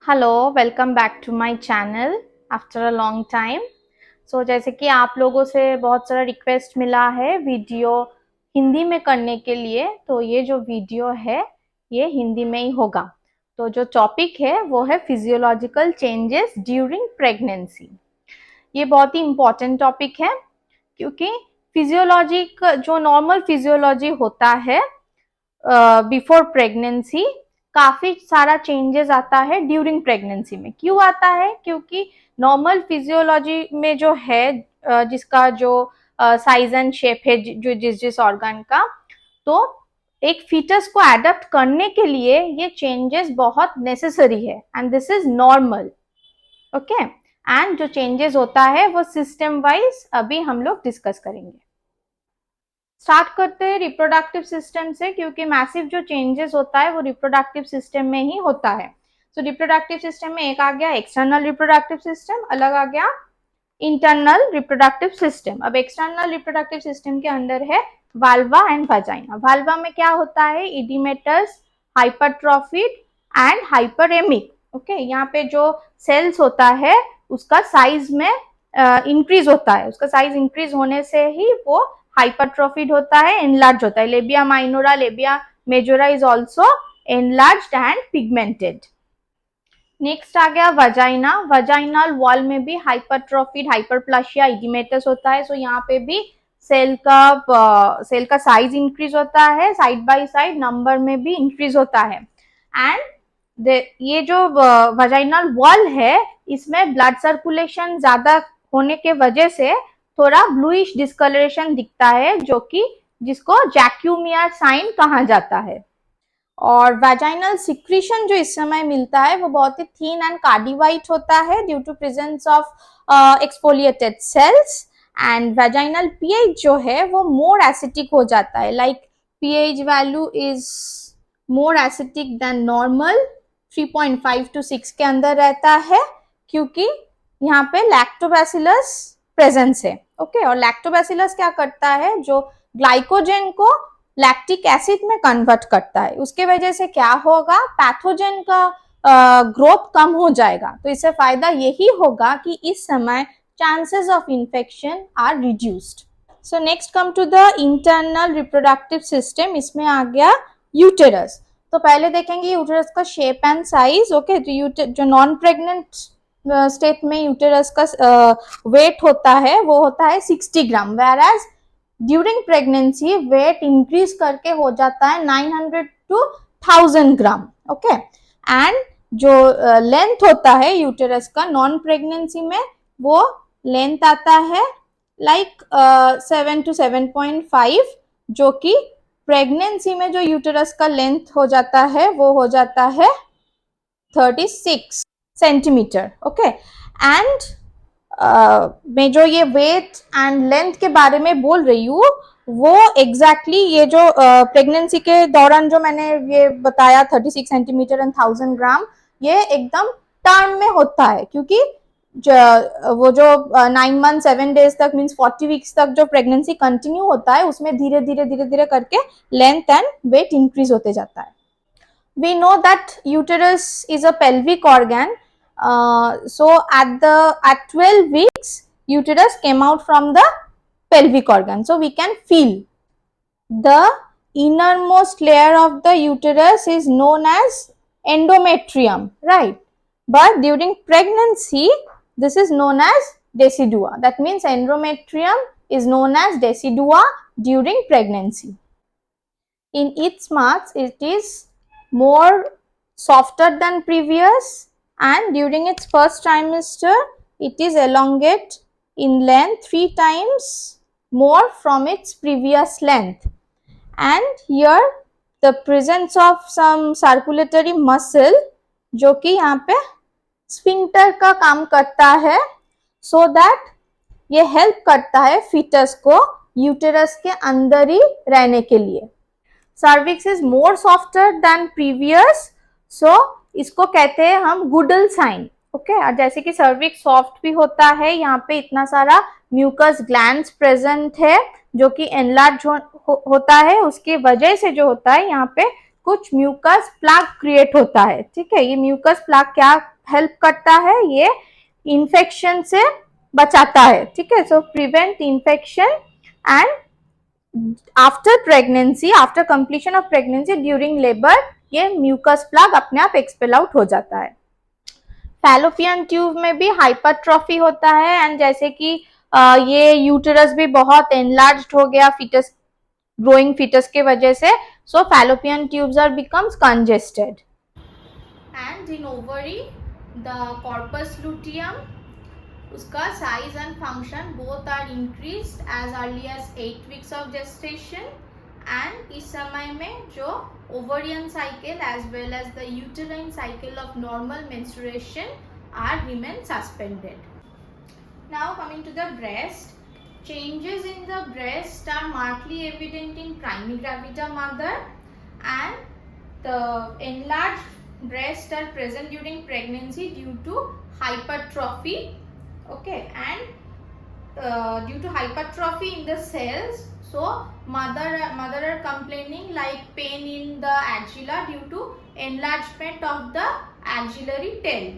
Hello, welcome back to my channel after a long time. जैसे कि आप लोगों से बहुत सारा रिक्वेस्ट मिला है वीडियो हिंदी में करने के लिए, तो ये जो वीडियो है ये हिंदी में ही होगा। तो जो टॉपिक है वो है फिजियोलॉजिकल चेंजेस ड्यूरिंग प्रेगनेंसी। ये बहुत ही इम्पोर्टेंट टॉपिक है क्योंकि फिजियोलॉजी जो नॉर्मल फिजियोलॉजी होता है बिफोर प्रेगनेंसी, काफी सारा चेंजेस आता है ड्यूरिंग प्रेगनेंसी में। क्यों आता है? क्योंकि नॉर्मल फिजियोलॉजी में जो है जिसका जो साइज एंड शेप है, जो जिस जिस ऑर्गन का, तो एक फीटस को एडप्ट करने के लिए ये चेंजेस बहुत नेसेसरी है and this is normal. Okay, and जो चेंजेस होता है वो सिस्टम वाइज अभी हम लोग डिस्कस करेंगे। स्टार्ट करते हैं रिप्रोडक्टिव सिस्टम से, क्योंकि मैसिव जो चेंजेस होता है वो रिप्रोडक्टिव सिस्टम में ही होता है। रिप्रोडक्टिव सिस्टम में एक आ गया एक्सटर्नल रिप्रोडक्टिव सिस्टम, अलग आ गया इंटरनल रिप्रोडक्टिव सिस्टम। अब एक्सटर्नल रिप्रोडक्टिव सिस्टम के अंदर है वाल्वा एंड वाजाइना। वाल्वा में क्या होता है? इडिमेटस, हाइपरट्रॉफिड एंड हाइपरेमिक। ओके, यहाँ पे जो सेल्स होता है उसका साइज में इंक्रीज होता है। उसका साइज इंक्रीज होने से ही वो हाइपरट्रॉफिड होता है, एनलार्ज होता है। Labia minora, labia majora is also enlarged and pigmented. Next आ गया वजाइना। वजाइनल वॉल में भी हाइपरट्रॉफिड, हाइपरप्लासिया, इडिमेटस होता है। यहाँ पे भी सेल का साइज इंक्रीज होता है, साइड बाय साइड नंबर में भी इंक्रीज होता है। एंड ये जो वजाइनल वॉल है इसमें ब्लड सर्कुलेशन ज्यादा होने के वजह से थोड़ा ब्लूइश डिस्कलरेशन दिखता है, जो कि जिसको जैक्यूमिया साइन कहा जाता है। और वैजाइनल सिक्रीशन जो इस समय मिलता है वो बहुत ही थीन एंड कार्डी व्हाइट होता है due to presence of exfoliated cells. And vaginal pH जो है वो मोर एसिटिक हो जाता है, like pH value is more acidic than normal, 3.5 to 6 के अंदर रहता है, क्योंकि यहाँ पे लैक्टोबैसिलस प्रेजेंस है। ओके, और लैक्टोबैसिलस क्या करता है? जो ग्लाइकोजन को लैक्टिक एसिड में कन्वर्ट करता है। उसके वजह से क्या होगा? पैथोजन का ग्रोथ कम हो जाएगा। तो इससे फायदा यही होगा कि इस समय chances of infection are reduced. So next come to the internal reproductive system. इसमें आ गया यूटेरस। तो पहले देखेंगे यूटेरस का शेप एंड साइज। ओके, तो जो नॉन प्रेग्नेंट स्टेट में यूटेरस का वेट होता है वो होता है 60 gram, whereas during pregnancy weight increase करके हो जाता है 900 to 1000 ग्राम। ओके, एंड जो लेंथ होता है यूटेरस का नॉन प्रेगनेंसी में, वो लेंथ आता है लाइक 7 to 7.5, जो कि प्रेगनेंसी में जो यूटेरस का लेंथ हो जाता है वो हो जाता है 36 सेंटीमीटर। ओके, एंड मैं जो ये वेट एंड लेंथ के बारे में बोल रही हूँ वो एग्जैक्टली ये जो प्रेगनेंसी के दौरान जो मैंने ये बताया 36 सेंटीमीटर एंड 1000 ग्राम, ये एकदम टर्म में होता है, क्योंकि वो जो 9 मंथ 7 डेज तक मीन्स 40 वीक्स तक जो प्रेगनेंसी कंटिन्यू होता है उसमें धीरे धीरे करके लेंथ एंड वेट इंक्रीज होते जाता है। We know that uterus is a pelvic organ. So at 12 weeks, uterus came out from the pelvic organ. So we can feel the innermost layer of the uterus is known as endometrium, right? But during pregnancy, this is known as decidua. That means endometrium is known as decidua during pregnancy. In its marks, it is more softer than previous, and during its first trimester it is elongate in length 3 times more from its previous length. And here the presence of some circulatory muscle जो कि यहाँ पे sphincter का काम करता है, so that ये help करता है फीटस को यूटेरस के अंदर ही रहने के लिए। Cervix is more softer than previous, so इसको कहते हैं हम गुडल साइन। ओके, और जैसे कि सर्विक्स सॉफ्ट भी होता है, यहाँ पे इतना सारा म्यूकस ग्लैंड्स प्रेजेंट है जो कि एनलार्ज होता है, उसकी वजह से जो होता है यहाँ पे कुछ म्यूकस प्लाक क्रिएट होता है। ठीक है, ये म्यूकस प्लाक क्या हेल्प करता है, ये इन्फेक्शन से बचाता है, ठीक है। So prevent infection and after pregnancy, after completion of pregnancy, during labour ये म्यूकस प्लग अपने आप एक्सपेल आउट हो जाता है। फैलोपियन ट्यूब में भी हाइपरट्रॉफी होता है एंड जैसे कि ये यूटेरस भी बहुत एनलार्ज्ड हो गया फीटस, ग्रोइंग फीटस के वजह से, so fallopian tubes are becomes congested. And in ovary the corpus luteum, उसका size and function both are increased as early as 8 weeks of gestation and इस समय में जो ovarian cycle as well as the uterine cycle of normal menstruation are remain suspended. Now coming to the breast, changes in the breast are markedly evident in primigravida mother and the enlarged breasts are present during pregnancy due to hypertrophy, okay, and due to hypertrophy in the cells. So mother are complaining like pain in the axilla due to enlargement of the axillary tail.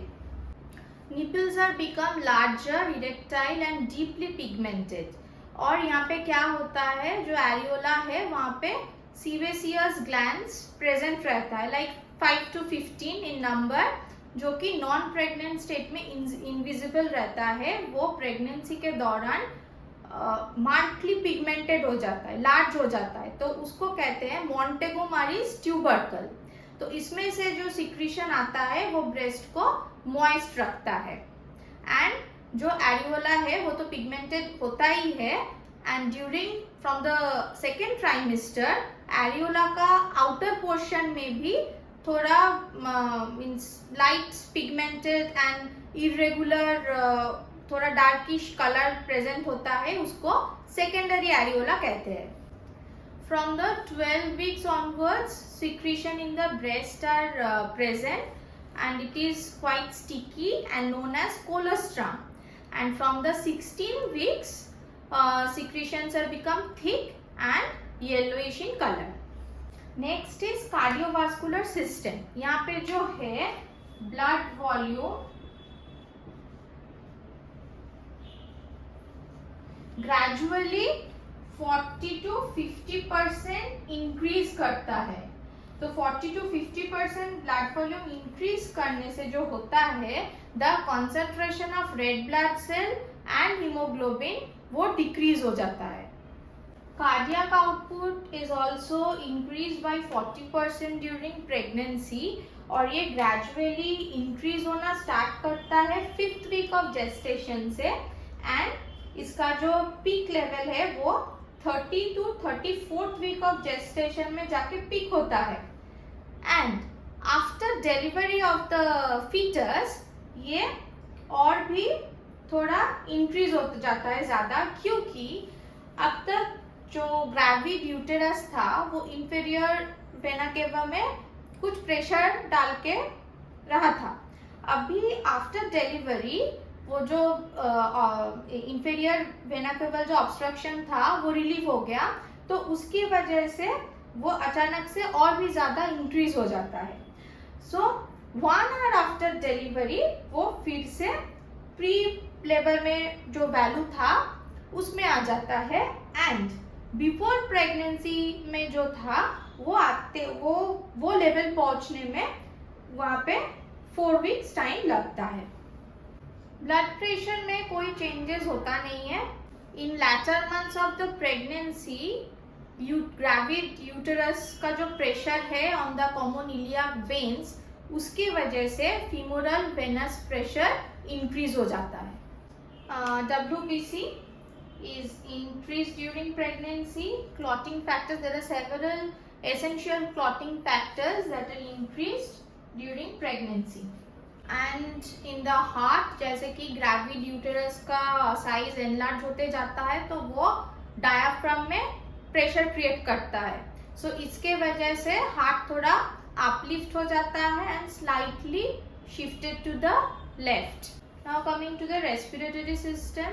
Nipples are become larger, erectile and deeply pigmented. और यहाँ पे क्या होता है, जो areola है वहाँ पे सीवेसियस ग्लैंड्स प्रेजेंट रहता है, लाइक 5 to 15 इन नंबर, जो कि नॉन प्रेग्नेंट स्टेट में इनविजिबल रहता है, वो प्रेगनेंसी के दौरान मार्कली पिगमेंटेड हो जाता है, लार्ज हो जाता है, तो उसको कहते हैं मॉन्टेगोमरीज ट्यूबरकल। तो इसमें से जो सिक्रीशन आता है वो ब्रेस्ट को मॉइस्ट रखता है एंड जो एरियोला है वो तो पिगमेंटेड होता ही है and during from the second trimester areola का आउटर पोर्शन में भी थोड़ा means light pigmented and irregular थोड़ा डार्किश कलर प्रेजेंट होता है, उसको सेकेंडरी एरियोला कहते हैं। From the 12 weeks onwards secretion in the breast are present and it is quite sticky and known as colostrum and from the 16 weeks secretions are become thick and yellowish in color. Next is cardiovascular system. यहाँ पे जो है blood volume gradually 40 to 50% increase करता है। तो 40 to 50% blood volume increase करने से जो होता है, the concentration of red blood cell and haemoglobin वो डिक्रीज हो जाता है। Cardiac output is also increase by 40% during pregnancy और ये ग्रेजुअली इंक्रीज होना स्टार्ट करता है 5th वीक ऑफ जेस्टेशन से एंड इसका जो पीक लेवल है वो 30 to 34th week of gestation में जाके पीक होता है and after delivery of the foetus ये और भी थोड़ा इंक्रीज होता जाता है ज़्यादा, क्योंकि अब तक जो ग्रेविड यूटेरस था वो इंफीरियर वेना केवा में कुछ प्रेशर डाल के रहा था। अभी आफ्टर डिलीवरी वो जो इंफीरियर वेना केवल जो ऑब्स्ट्रक्शन था वो रिलीव हो गया, तो उसकी वजह से वो अचानक से और भी ज़्यादा इंक्रीज हो जाता है। सो 1 hour आफ्टर डिलीवरी वो फिर से प्री लेबर में जो वैल्यू था उसमें आ जाता है एंड बिफोर प्रेगनेंसी में जो था वो लेवल पहुंचने में वहाँ पे 4 weeks टाइम लगता है। ब्लड प्रेशर में कोई चेंजेस होता नहीं है। In later months of the pregnancy gravid uterus का जो प्रेशर है on the common iliac veins, उसकी वजह से फीमोरल वेनस प्रेशर इंक्रीज हो जाता है। WBC is increased during pregnancy. Clotting factors, there are several essential clotting factors that are increased during pregnancy. And in the heart, जैसे कि gravid uterus का size enlarge होते जाता है तो वो डायाफ्राम में प्रेशर क्रिएट करता है, सो इसके वजह से हार्ट थोड़ा अपलिफ्ट हो जाता है and slightly shifted to the left. Now coming to the respiratory system,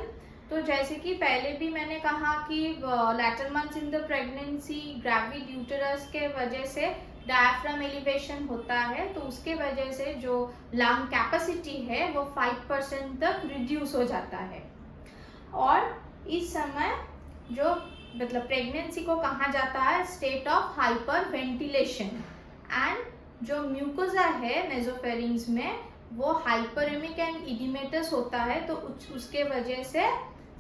तो जैसे कि पहले भी मैंने कहा कि later months in the pregnancy gravid uterus के वजह से डायफ्राम एलिवेशन होता है, तो उसके वजह से जो लंग कैपेसिटी है वो 5% तक रिड्यूस हो जाता है। और इस समय जो मतलब प्रेगनेंसी को कहा जाता है state of hyper ventilation, and जो म्यूकोजा है नेजोफेरिंग्स में वो हाइपरेमिक एंड इडिमेटस होता है, तो उसके वजह से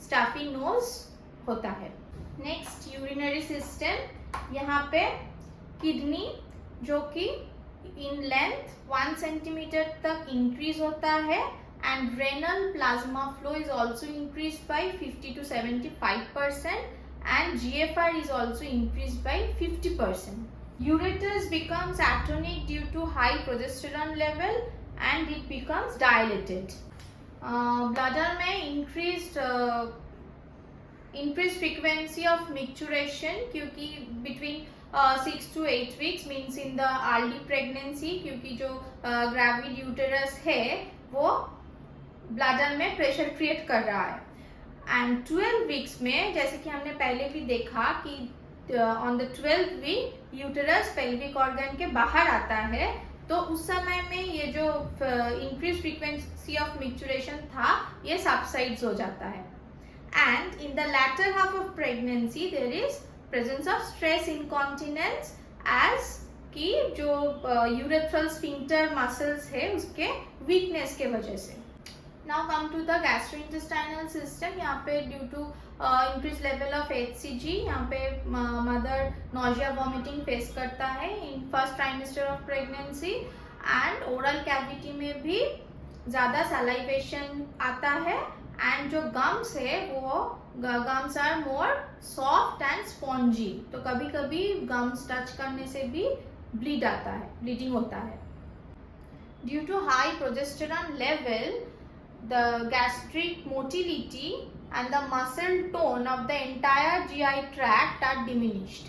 स्टफी नोज होता है। नेक्स्ट यूरिनरी सिस्टम, यहाँ पे किडनी जो कि इन लेंथ 1 सेंटीमीटर तक इंक्रीज होता है, and renal plasma flow is also increased by 50 to 75%, and GFR is also increased by 50%. Ureters becomes atonic due to high progesterone level and it becomes dilated. Bladder में increased frequency of micturition, क्योंकि between 6 to 8 weeks means in the early pregnancy, क्योंकि जो gravid uterus है वो bladder में pressure create कर रहा है। एंड 12 वीक्स में जैसे कि हमने पहले भी देखा कि on the 12th week uterus pelvic organ के बाहर आता है, तो उस समय में ये जो इंक्रीज फ्रीक्वेंसी ऑफ मिक्चुरेशन था ये सबसाइड्स हो जाता है। And in the later half of pregnancy there is presence of stress incontinence, as कि जो यूरेथ्रल स्फिंक्टर मसल्स है उसके वीकनेस के वजह से। Now come to the gastrointestinal system. यहाँ पे due to increased level of HCG, यहाँ पे mother nausea vomiting face करता है in first trimester of pregnancy, and oral cavity में भी ज़्यादा salivation आता है, and जो gums है वो gums are more soft and spongy, तो कभी कभी gums touch करने से भी bleed आता है, bleeding होता है। Due to high progesterone level, the gastric motility and the muscle tone of the entire GI tract are diminished.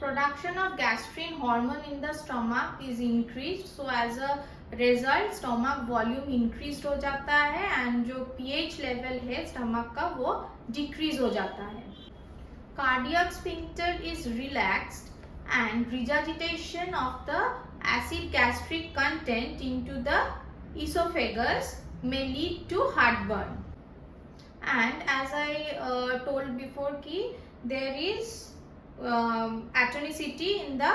Production of gastrin hormone in the stomach is increased, so as a result stomach volume increased हो जाता है, and जो pH level है stomach का वो decrease हो जाता है। Cardiac sphincter is relaxed and regurgitation of the acid gastric content into the esophagus may lead to heartburn. And as I told before ki there is atonicity in the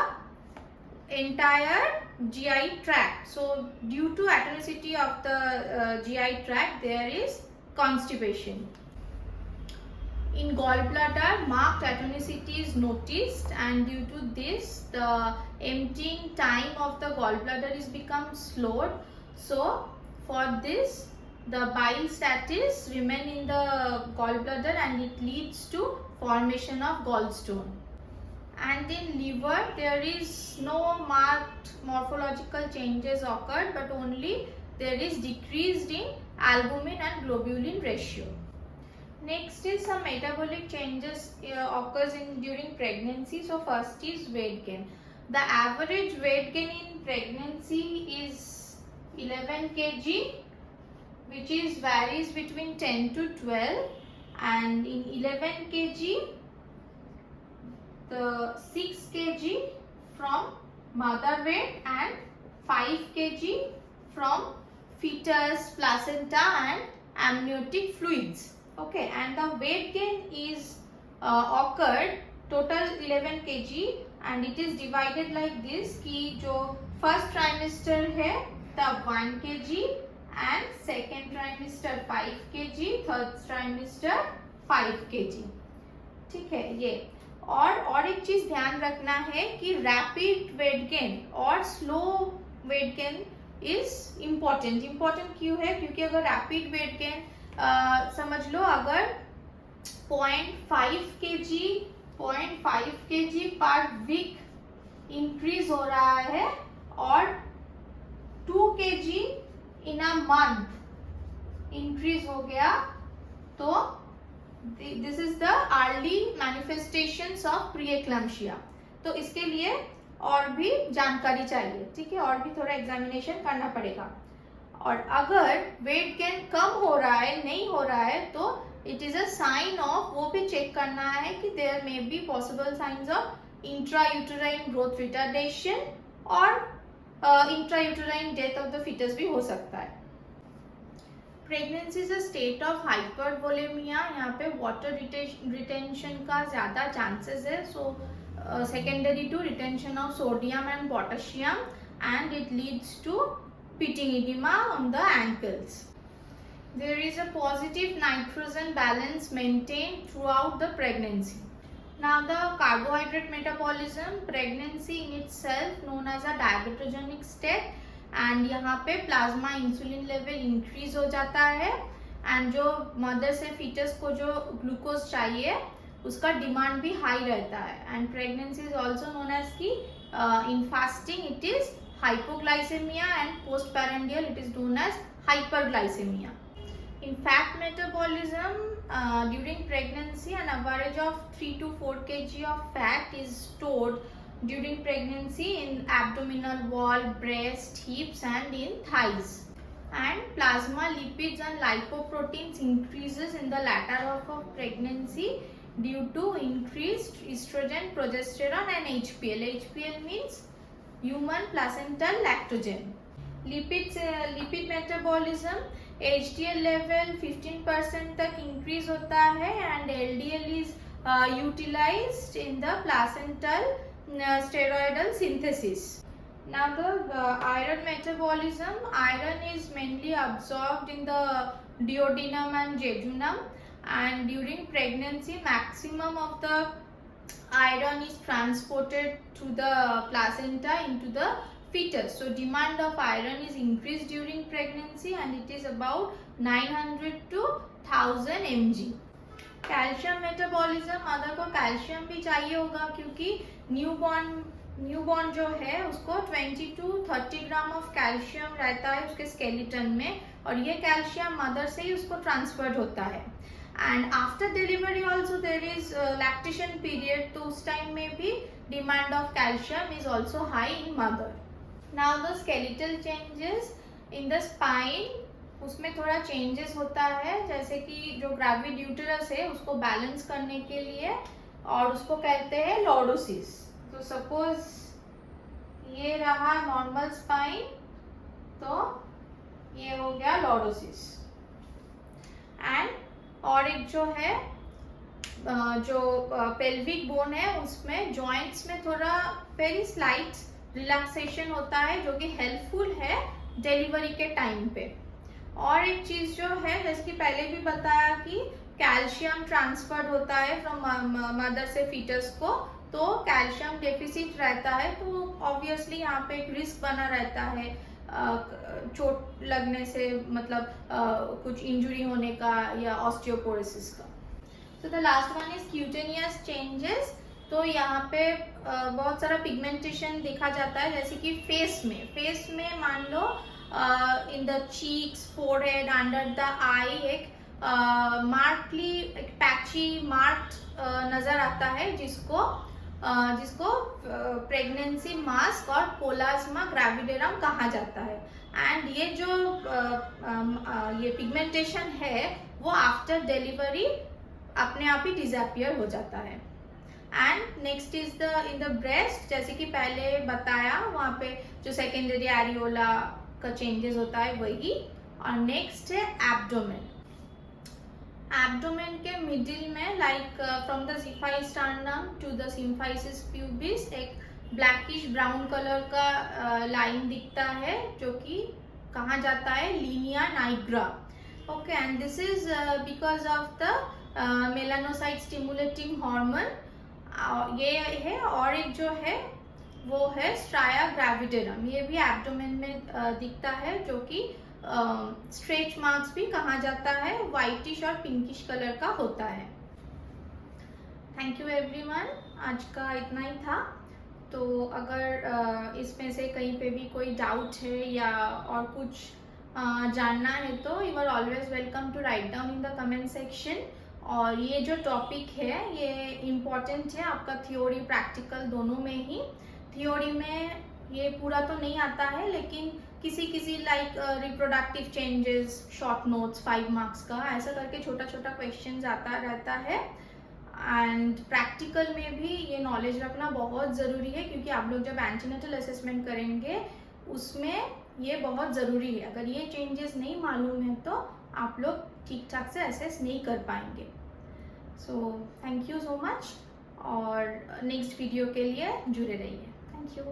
entire GI tract, so due to atonicity of the GI tract there is constipation. In gallbladder marked atonicity is noticed, and due to this the emptying time of the gallbladder is become slowed, so for this the bile status remain in the gallbladder and it leads to formation of gallstone. And in liver there is no marked morphological changes occurred, but only there is decreased in albumin and globulin ratio. Next is some metabolic changes occurs during pregnancy. So first is weight gain. The average weight gain in pregnancy is 11 kg, which is varies between 10 to 12, and in 11 kg the 6 kg from mother weight and 5 kg from fetus, placenta and amniotic fluids. Okay, and the weight gain is occurred total 11 kg, and it is divided like this कि जो first trimester है तब 1 kg and second trimester 5 kg, third trimester 5 kg. ठीक है ये। और एक चीज ध्यान रखना है कि रैपिड वेट गेन और slow weight gain is important क्यों है? क्योंकि अगर रैपिड वेट गेन समझ लो अगर 0.5 kg पर वीक इंक्रीज हो रहा है और 2 kg in a month increase हो गया, तो this is the early manifestations of preeclampsia. तो इसके लिए और भी जानकारी चाहिए, ठीक है, और भी थोड़ा एग्जामिनेशन करना पड़ेगा। और अगर वेट गेन कम हो रहा है, नहीं हो रहा है, तो it is a sign of, वो भी चेक करना है कि there may be possible signs of intrauterine growth retardation और intrauterine death of the fetus भी हो सकता है। Pregnancy is a state of hypervolemia, यहाँ पे वाटर रिटेंशन का ज़्यादा चांसेस है, so secondary to retention of sodium and potassium and it leads to pitting edema on the ankles. There is a positive nitrogen balance maintained throughout the pregnancy. Now the carbohydrate metabolism, pregnancy in itself known as a diabetogenic state, and यहाँ पे plasma insulin level increase हो जाता है and जो mother से fetus को जो glucose चाहिए उसका demand भी high रहता है, and pregnancy is also known as कि in fasting it is hypoglycemia and postprandial it is known as hyperglycemia. In fat metabolism during pregnancy an average of 3 to 4 kg of fat is stored during pregnancy in abdominal wall, breast, hips and in thighs. And plasma lipids and lipoproteins increases in the latter half of pregnancy due to increased estrogen, progesterone and HPL. HPL means human placental lactogen. Lipid metabolism, HDL level 15% तक increase होता है and LDL is utilized in the placental steroidal synthesis. Now the iron metabolism, iron is mainly absorbed in the duodenum and jejunum, and during pregnancy maximum of the iron is transported through the placenta into the fetus. So demand of iron is increased during pregnancy and it is about 900 to 1000 mg. Calcium metabolism, mother को calcium भी चाहिए होगा क्योंकि newborn जो है उसको 20 to 30 gram of calcium रहता है उसके स्केलेटन में, और ये कैल्शियम मदर से ही उसको ट्रांसफर्ड होता है। And after delivery also there is lactation period, तो उस टाइम में भी demand of calcium is also high in mother. Now the skeletal changes in the spine, उसमें थोड़ा changes होता है, जैसे कि जो ग्रेविड यूटेरस है उसको बैलेंस करने के लिए, और उसको कहते हैं लॉर्डोसिस। तो सपोज ये रहा नॉर्मल स्पाइन, तो ये हो गया लॉर्डोसिस। एंड और एक जो है जो पेल्विक बोन है उसमें जॉइंट्स में थोड़ा वेरी स्लाइट रिलैक्सेशन होता है जो कि हेल्पफुल है डिलीवरी के टाइम पे। और एक चीज जो है जैसे कि पहले भी बताया कि कैल्शियम ट्रांसफर्ड होता है फ्रॉम मदर से फीटस को, तो कैल्शियम डेफिसिट रहता है तो ऑब्वियसली यहाँ पे एक रिस्क बना रहता है चोट लगने से, मतलब कुछ इंजुरी होने का या ऑस्टियोपोरोसिस का। So the last one is cutaneous changes. तो यहाँ पे बहुत सारा पिगमेंटेशन देखा जाता है, जैसे कि फेस में मान लो in the cheeks, forehead, under the eye एक मार्कली एक पैची मार्क नजर आता है जिसको प्रेगनेंसी मास्क और पोलाज्मा ग्रेविडेरम कहा जाता है। एंड ये जो ये पिगमेंटेशन है वो आफ्टर डिलीवरी अपने आप ही डिसअपियर हो जाता है। And next is in the breast, जैसे कि पहले बताया वहाँ पे जो सेकेंडरी एरियोला का चेंजेस होता है वही। और नेक्स्ट है एब्डोमेन। एब्डोमेन के मिडिल में like from the xiphisternum to the symphysis pubis एक ब्लैकिश ब्राउन कलर का लाइन दिखता है जो कि कहा जाता है linea nigra. Okay, and this is because of the melanocyte stimulating hormone ये है। और एक जो है वो है स्ट्राया ग्रेविडेरम, ये भी एब्डोमेन में दिखता है जो कि स्ट्रेच मार्क्स भी कहा जाता है, व्हाइटिश और पिंकिश कलर का होता है। थैंक यू एवरीवन, आज का इतना ही था। तो अगर इसमें से कहीं पे भी कोई डाउट है या और कुछ जानना है तो you are always welcome to write down in the comment section. और ये जो टॉपिक है ये इम्पॉर्टेंट है आपका थियोरी प्रैक्टिकल दोनों में ही। थियोरी में ये पूरा तो नहीं आता है लेकिन किसी like reproductive changes short notes 5 marks का, ऐसा करके छोटा छोटा क्वेश्चंस आता रहता है। एंड प्रैक्टिकल में भी ये नॉलेज रखना बहुत ज़रूरी है, क्योंकि आप लोग जब एंटीनेटल असेसमेंट करेंगे उसमें ये बहुत ज़रूरी है। अगर ये चेंजेस नहीं मालूम है तो आप लोग ठीक ठाक से असेस नहीं कर पाएंगे। So thank you so much, और नेक्स्ट वीडियो के लिए जुड़े रहिए। Thank you.